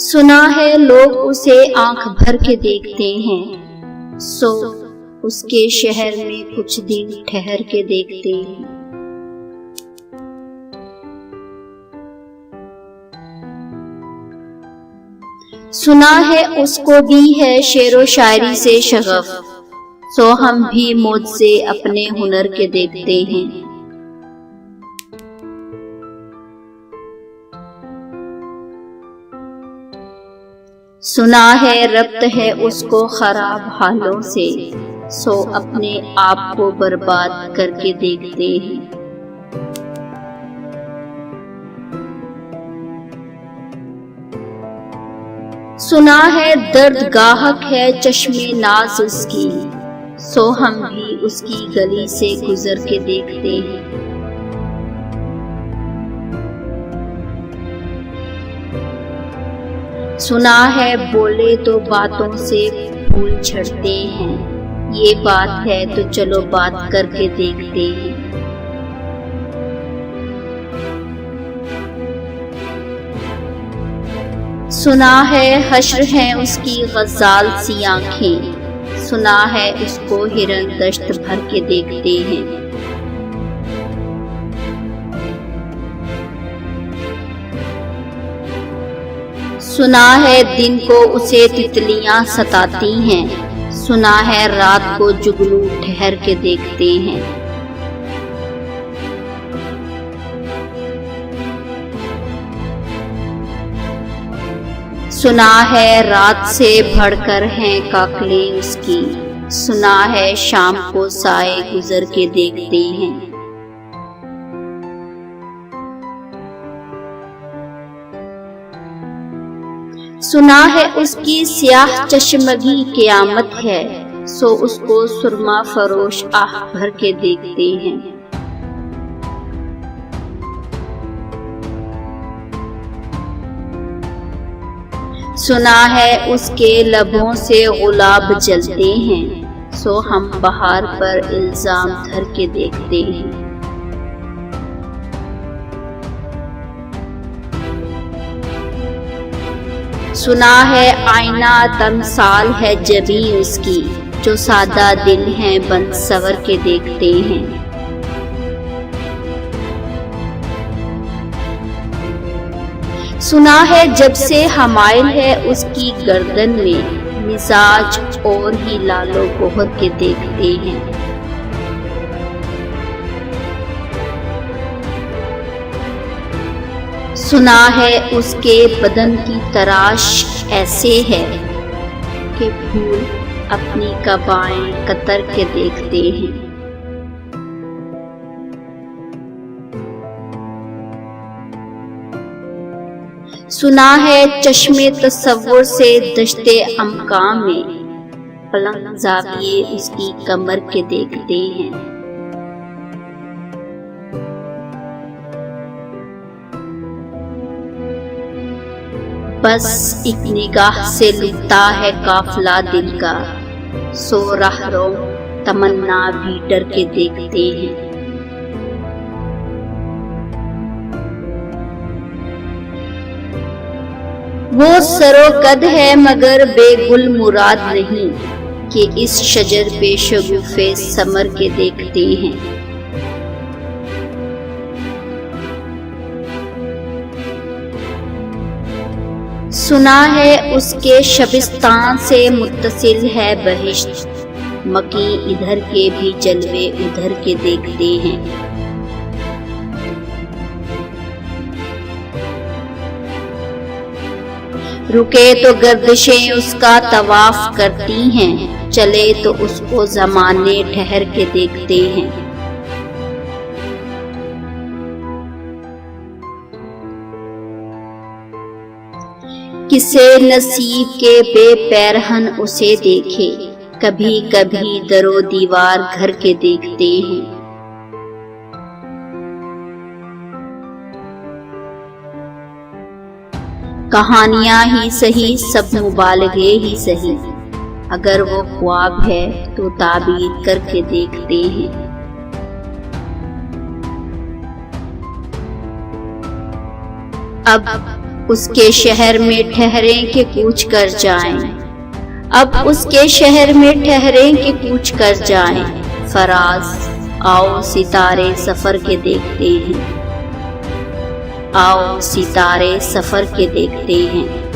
सुना है लोग उसे आंख भर के देखते हैं, सो उसके शहर में कुछ दिन ठहर के देखते हैं। सुना है उसको भी है शेरो शायरी से शगफ, सो हम भी मौज से अपने हुनर के देखते हैं। सुना है रब्त है उसको खराब हालों से, सो अपने आप को बर्बाद करके देखते हैं। सुना है दर्द गाहक है चश्मे नाज उसकी, सो हम भी उसकी गली से गुजर के देखते हैं। सुना है बोले तो बातों से फूल झड़ते हैं, ये बात है तो चलो बात करके देखते हैं। सुना है हश्र है उसकी गजाल सी आंखें, सुना है उसको हिरन दश्त भर के देखते हैं। सुना है दिन को उसे तितलियां सताती हैं, सुना है रात को जुगनू ठहर के देखते हैं। सुना है रात से बढ़कर हैं काकलें उसकी, सुना है शाम को साए गुजर के देखते हैं। सुना है उसकी स्याह चश्मगी क़यामत है, सो उसको सुरमा फरोश आह भर के देखते हैं। सुना है उसके लबों से गुलाब जलते हैं, सो हम बहार पर इल्जाम धर के देखते हैं। सुना है आईना तमसाल है जबी उसकी, जो सादा दिल है बंद सवर के देखते हैं। सुना है जब से हमायल है उसकी गर्दन में, मिजाज और ही लालो गोहर के देखते हैं। सुना है उसके बदन की तराश ऐसे है कि फूल अपनी कबाएं कतर के देखते हैं। सुना है चश्मे तसव्वुर से दश्ते अमका में, पलंग ज़ाविये उसकी कमर के देखते हैं। बस एक निगाह से लुटता है काफिला दिल का, सो राहरो तमन्ना भी डर के देखते हैं। वो सरोकद है मगर बेगुल मुराद नहीं, कि इस शजर पे शगुफे समर के देखते हैं। सुना है उसके शबिस्तान से मुत्तसिल है बहिश्त, मकी इधर के भी जलवे उधर के देखते हैं। रुके तो गर्दिशें उसका तवाफ करती हैं, चले तो उसको ज़माने ठहर के देखते हैं। किसे नसीब के बेपैरहन उसे देखे, कभी कभी दरो दीवार घर के देखते हैं। कहानियां ही सही सब मुबालगे ही सही, अगर वो ख्वाब है तो ताबीर करके देखते हैं। अब उसके शहर में ठहरें कि कूच कर जाएं, अब उसके शहर में ठहरें कि कूच कर जाएं। फराज, आओ सितारे सफर के देखते हैं, आओ सितारे सफर के देखते हैं।